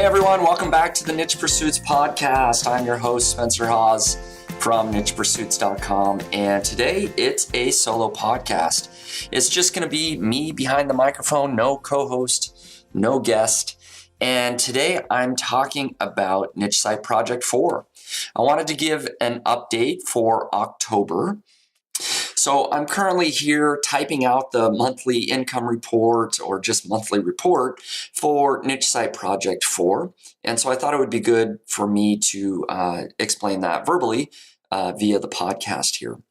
everyone, welcome back to the Niche Pursuits podcast. I'm your host, Spencer Hawes from nichepursuits.com, and today it's a solo podcast. It's just going to be me behind the microphone, no co-host, no guest, and today I'm talking about Niche Site Project 4. I wanted to give an update for October. So I'm currently here typing out the monthly income report or just monthly report for Niche Site Project 4. And so I thought it would be good for me to explain that verbally via the podcast here.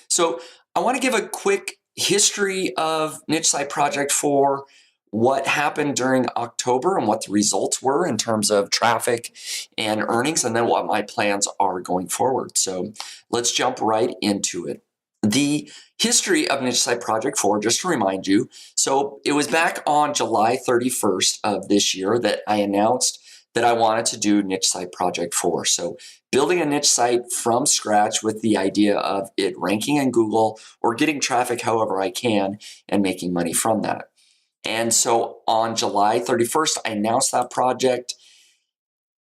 So I want to give a quick history of Niche Site Project 4, what happened during October and what the results were in terms of traffic and earnings, and then what my plans are going forward. So let's jump right into it. The history of Niche Site Project 4, just to remind you, so it was back on July 31st of this year that I announced that I wanted to do Niche Site Project 4. So building a niche site from scratch with the idea of it ranking in Google or getting traffic however I can and making money from that. And so on July 31st, I announced that project.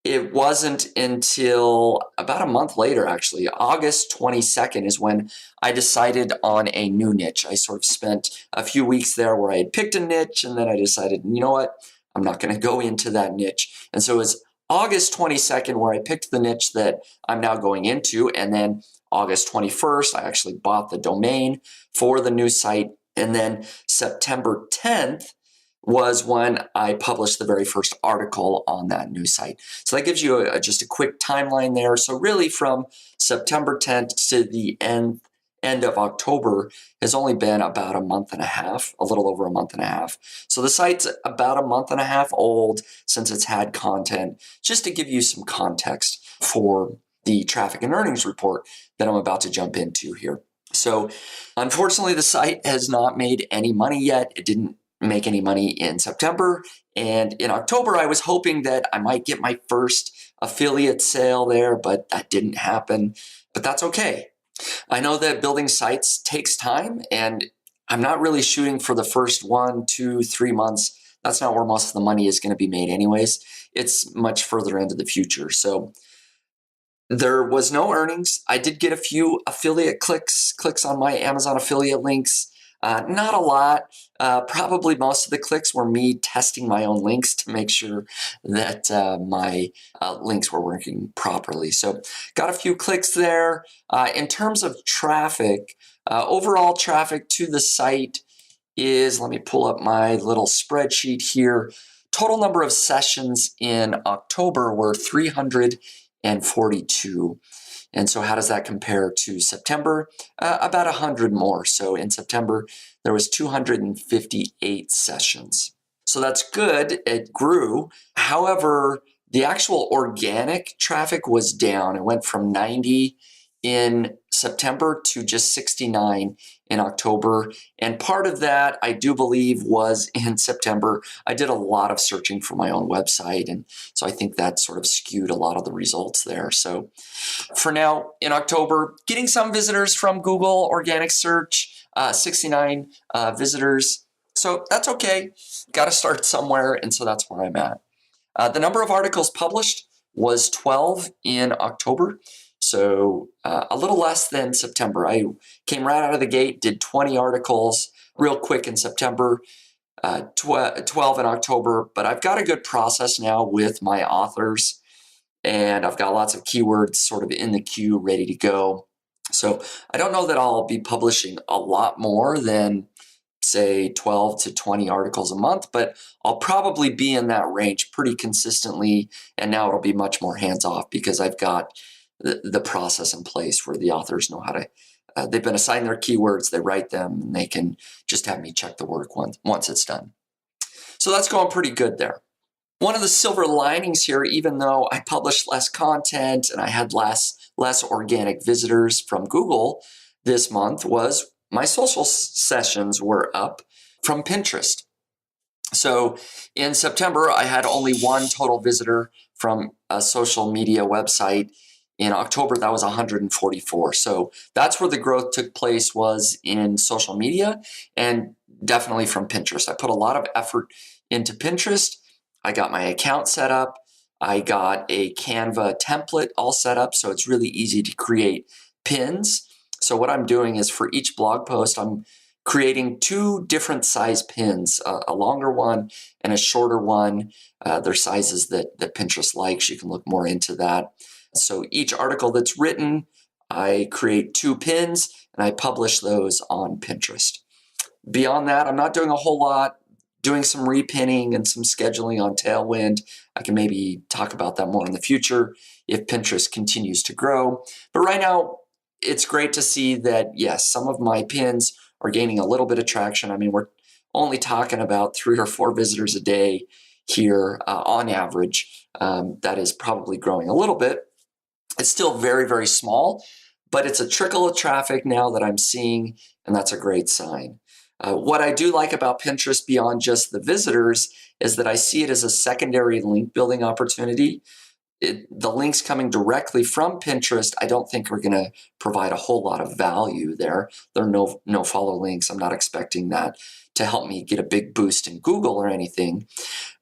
It wasn't until about a month later, actually, August 22nd is when I decided on a new niche. I sort of spent a few weeks there where I had picked a niche, and then I decided, you know what, I'm not going to go into that niche. And so it was August 22nd where I picked the niche that I'm now going into, and then August 21st, I actually bought the domain for the new site, and then September 10th, was when I published the very first article on that new site. So that gives you just a quick timeline there. So really from September 10th to the end of October has only been about a month and a half, a little over a month and a half. So the site's about a month and a half old since it's had content, just to give you some context for the traffic and earnings report that I'm about to jump into here. So unfortunately, the site has not made any money yet. It didn't make any money in September. And in October, I was hoping that I might get my first affiliate sale there, but that didn't happen. But that's okay. I know that building sites takes time, and I'm not really shooting for the first 1, 2, 3 months. That's not where most of the money is going to be made anyways. It's much further into the future. So there was no earnings. I did get a few affiliate clicks on my Amazon affiliate links. Not a lot. Probably most of the clicks were me testing my own links to make sure that my links were working properly. So got a few clicks there. In terms of traffic, overall traffic to the site is, let me pull up my little spreadsheet here. Total number of sessions in October were 342. And so how does that compare to September? About 100 more. So in September, there was 258 sessions. So that's good. It grew. However, the actual organic traffic was down. It went from 90 in September to just 69 in October. And part of that, I do believe, was in September. I did a lot of searching for my own website. And so I think that sort of skewed a lot of the results there. So for now, in October, getting some visitors from Google organic search, 69 visitors. So that's okay. Got to start somewhere. And so that's where I'm at. The number of articles published was 12 in October. So a little less than September. I came right out of the gate, did 20 articles real quick in September, 12 in October. But I've got a good process now with my authors, and I've got lots of keywords sort of in the queue ready to go. So I don't know that I'll be publishing a lot more than, say, 12 to 20 articles a month, but I'll probably be in that range pretty consistently. And now it'll be much more hands-off because I've got the process in place where the authors know how to, they've been assigned their keywords, they write them, and they can just have me check the work once it's done. So that's going pretty good there. One of the silver linings here, even though I published less content and I had less organic visitors from Google this month, was my social sessions were up from Pinterest. So in September, I had only one total visitor from a social media website. In October, that was 144. So that's where the growth took place, was in social media and definitely from Pinterest. I put a lot of effort into Pinterest, I got my account set up. I got a Canva template all set up, so it's really easy to create pins. So what I'm doing is for each blog post, I'm creating 2 different size pins, a longer one and a shorter one. They're sizes that Pinterest likes. You can look more into that. So each article that's written, I create 2 pins and I publish those on Pinterest. Beyond that, I'm not doing a whole lot, doing some repinning and some scheduling on Tailwind. I can maybe talk about that more in the future if Pinterest continues to grow. But right now, it's great to see that, yes, some of my pins are gaining a little bit of traction. I mean, we're only talking about 3 or 4 visitors a day here on average. That is probably growing a little bit. It's still very, very small, but it's a trickle of traffic now that I'm seeing, and that's a great sign. What I do like about Pinterest beyond just the visitors is that I see it as a secondary link building opportunity. The links coming directly from Pinterest, I don't think are going to provide a whole lot of value there. There are no follow links. I'm not expecting that to help me get a big boost in Google or anything.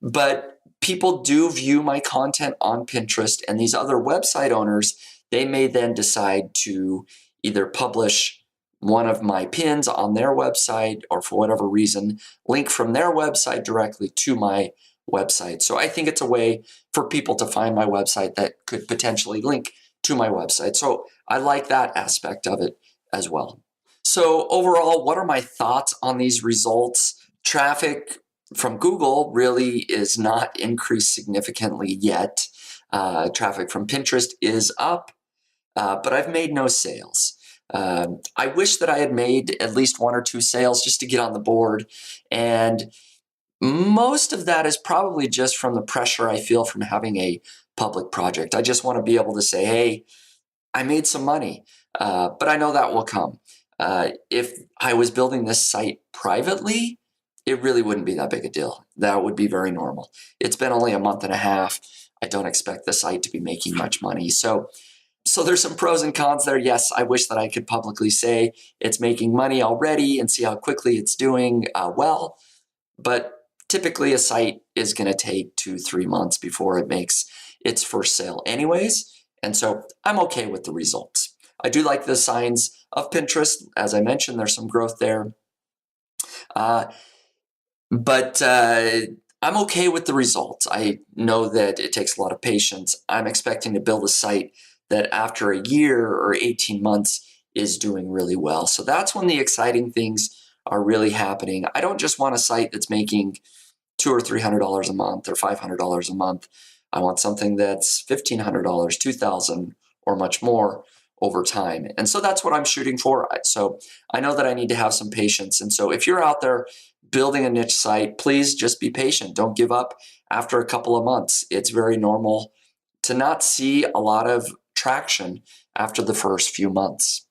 But people do view my content on Pinterest, and these other website owners, they may then decide to either publish one of my pins on their website or for whatever reason, link from their website directly to my website. So I think it's a way for people to find my website that could potentially link to my website. So I like that aspect of it as well. So overall, what are my thoughts on these results? Traffic from Google really is not increased significantly yet. Traffic from Pinterest is up, but I've made no sales. I wish that I had made at least 1 or 2 sales just to get on the board. And most of that is probably just from the pressure I feel from having a public project. I just want to be able to say, hey, I made some money, but I know that will come. If I was building this site privately, it really wouldn't be that big a deal. That would be very normal. It's been only a month and a half. I don't expect the site to be making much money. So there's some pros and cons there. Yes, I wish that I could publicly say it's making money already and see how quickly it's doing well. But typically a site is going to take 2-3 months before it makes its first sale anyways. And so I'm okay with the results. I do like the signs of Pinterest. As I mentioned, there's some growth there. But I'm okay with the results. I know that it takes a lot of patience. I'm expecting to build a site that after a year or 18 months is doing really well. So that's when the exciting things are really happening. I don't just want a site that's making $200 or $300 a month or $500 a month. I want something that's $1,500, $2,000 or much more over time. And so that's what I'm shooting for. So I know that I need to have some patience. And so if you're out there building a niche site, please just be patient. Don't give up after a couple of months. It's very normal to not see a lot of traction after the first few months.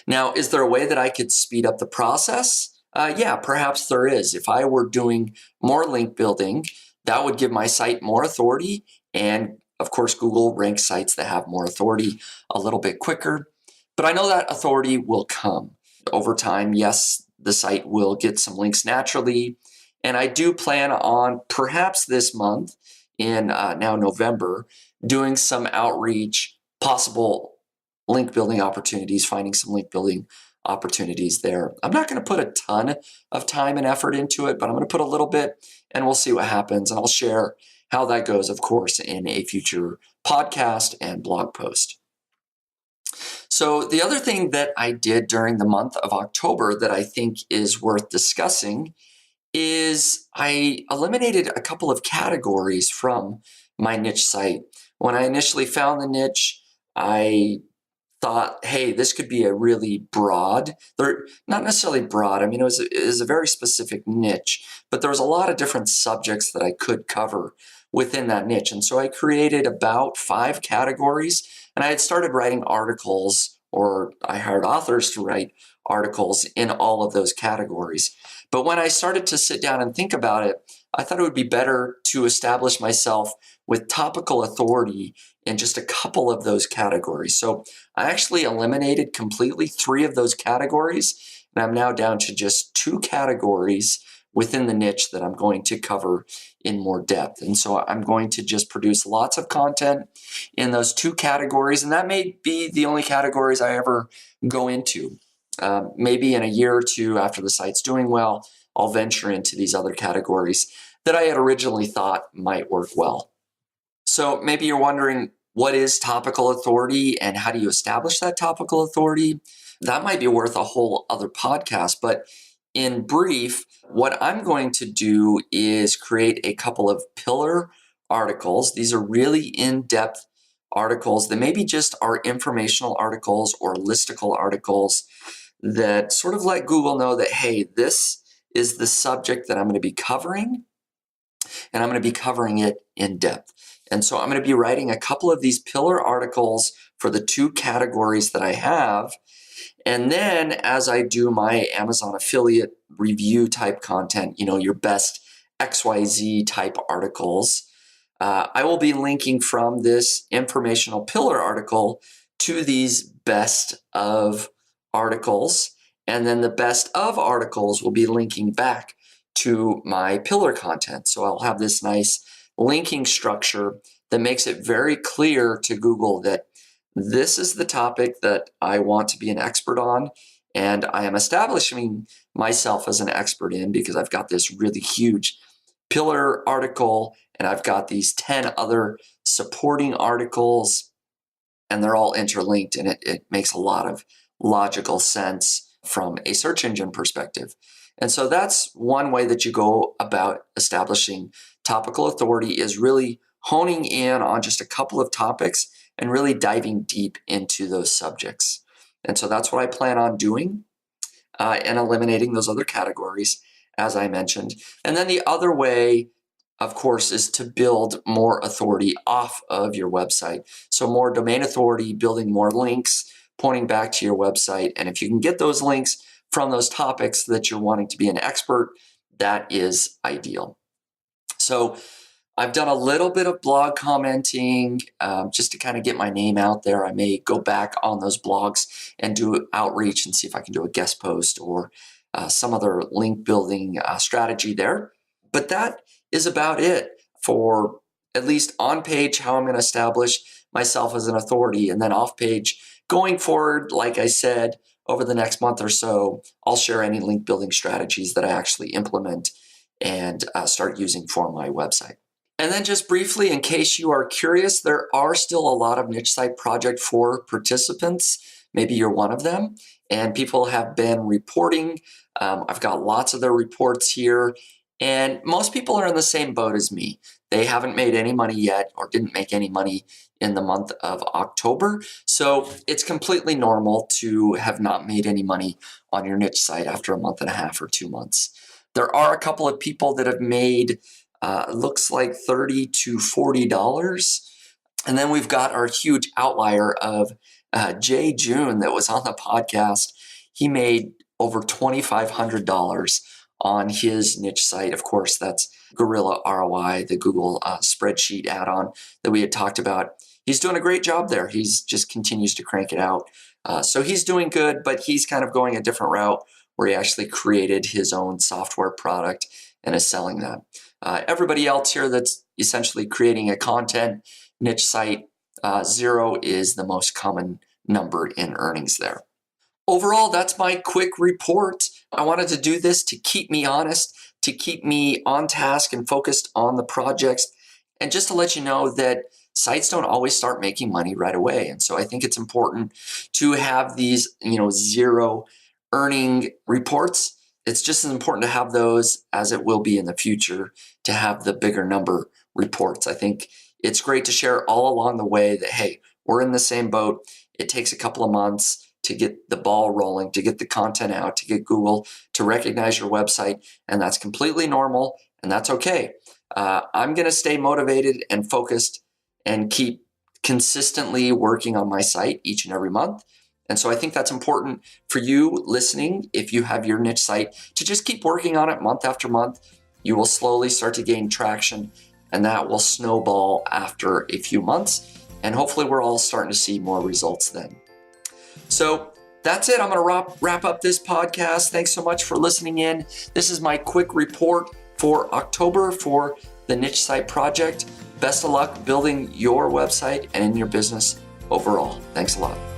Now, is there a way that I could speed up the process? Yeah, perhaps there is. If I were doing more link building, that would give my site more authority. And of course, Google ranks sites that have more authority a little bit quicker. But I know that authority will come over time. Yes, the site will get some links naturally. And I do plan on perhaps this month, in now November, doing some outreach, possible link building opportunities, finding some link building opportunities there. I'm not going to put a ton of time and effort into it, but I'm going to put a little bit and we'll see what happens. And I'll share how that goes, of course, in a future podcast and blog post. So the other thing that I did during the month of October that I think is worth discussing is I eliminated a couple of categories from my niche site. When I initially found the niche, I thought, hey, this could be a really broad, they're not necessarily broad. I mean, it was a very specific niche, but there was a lot of different subjects that I could cover within that niche. And so I created about 5 categories, and I had started writing articles, or I hired authors to write articles in all of those categories. But when I started to sit down and think about it, I thought it would be better to establish myself with topical authority in just a couple of those categories. So I actually eliminated completely 3 of those categories, and I'm now down to just 2 categories within the niche that I'm going to cover in more depth. And so I'm going to just produce lots of content in those two categories. And that may be the only categories I ever go into. Maybe in a year or two after the site's doing well, I'll venture into these other categories that I had originally thought might work well. So maybe you're wondering, what is topical authority and how do you establish that topical authority? That might be worth a whole other podcast, but in brief, what I'm going to do is create a couple of pillar articles. These are really in-depth articles that maybe just are informational articles or listicle articles that sort of let Google know that, hey, this is the subject that I'm going to be covering, and I'm going to be covering it in depth. And so I'm going to be writing a couple of these pillar articles for the two categories that I have. And then as I do my Amazon affiliate review type content, your best XYZ type articles, I will be linking from this informational pillar article to these best of articles. And then the best of articles will be linking back to my pillar content. So I'll have this nice linking structure that makes it very clear to Google that this is the topic that I want to be an expert on, and I am establishing myself as an expert in because I've got this really huge pillar article and I've got these 10 other supporting articles, and they're all interlinked, and it makes a lot of logical sense from a search engine perspective. And so that's one way that you go about establishing topical authority, is really honing in on just a couple of topics and really diving deep into those subjects. And so that's what I plan on doing, and eliminating those other categories, as I mentioned. And then the other way, of course, is to build more authority off of your website. So more domain authority, building more links, pointing back to your website. And if you can get those links from those topics that you're wanting to be an expert, that is ideal. So I've done a little bit of blog commenting just to kind of get my name out there. I may go back on those blogs and do outreach and see if I can do a guest post or some other link building strategy there. But that is about it for at least on page, how I'm going to establish myself as an authority. And then off page, going forward, like I said, over the next month or so, I'll share any link building strategies that I actually implement and start using for my website. And then just briefly, in case you are curious, there are still a lot of Niche Site Project 4 participants. Maybe you're one of them. And people have been reporting. I've got lots of their reports here. And most people are in the same boat as me. They haven't made any money yet, or didn't make any money in the month of October. So it's completely normal to have not made any money on your niche site after a month and a half or 2 months. There are a couple of people that have made looks like $30 to $40. And then we've got our huge outlier of Jay June that was on the podcast. He made over $2,500 on his niche site. Of course, that's Gorilla ROI, the Google spreadsheet add-on that we had talked about. He's doing a great job there. He's just continues to crank it out. So he's doing good, but he's kind of going a different route where he actually created his own software product and is selling that. Everybody else here that's essentially creating a content niche site, 0 is the most common number in earnings there. Overall, that's my quick report. I wanted to do this to keep me honest, to keep me on task and focused on the projects, and just to let you know that sites don't always start making money right away. And so I think it's important to have these, 0 earning reports. It's just as important to have those as it will be in the future to have the bigger number reports. I think it's great to share all along the way that, hey, we're in the same boat. It takes a couple of months to get the ball rolling, to get the content out, to get Google to recognize your website. And that's completely normal, and that's okay. I'm going to stay motivated and focused and keep consistently working on my site each and every month. And so I think that's important for you listening. If you have your niche site, to just keep working on it month after month, you will slowly start to gain traction, and that will snowball after a few months. And hopefully we're all starting to see more results then. So That's it. I'm going to wrap up this podcast. Thanks so much for listening in. This is my quick report for October for the Niche Site Project. Best of luck building your website and in your business overall. Thanks a lot.